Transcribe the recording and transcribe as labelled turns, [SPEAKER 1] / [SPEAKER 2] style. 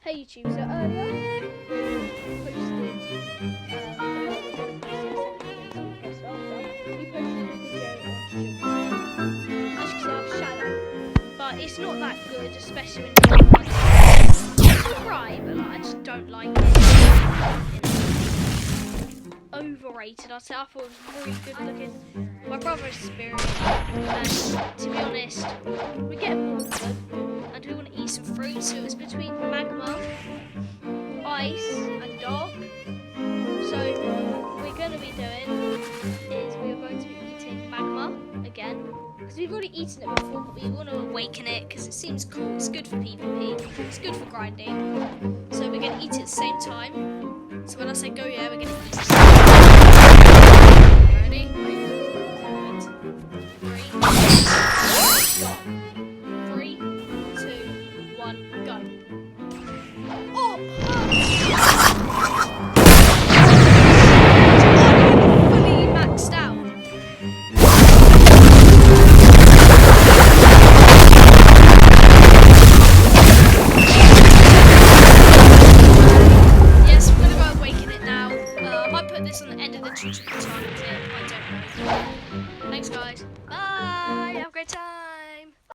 [SPEAKER 1] Hey YouTube, so earlier we posted as you can see I have a shadow, but it's not that good, especially when it's alright, but like, I just don't like it. Overrated, I'd say. I thought it was really good looking. My brother's spirit, and to be honest, we get bored and we want to eat some fruit, so it was between magma, ice and dark. So what we're going to be doing is we are going to be eating magma again, because we've already eaten it before, but we want to awaken it because it seems cool. It's good for PvP, it's good for grinding, so we're going to eat it at the same time. So when I say go, yeah, we're going to eat it. Ready? 3, 2, 1, go. Oh! Fully maxed out. Yes, we're gonna go awaken it now. I might put this on the end of the tutorial clip. I don't know. Thanks, guys. Bye. Have a great time.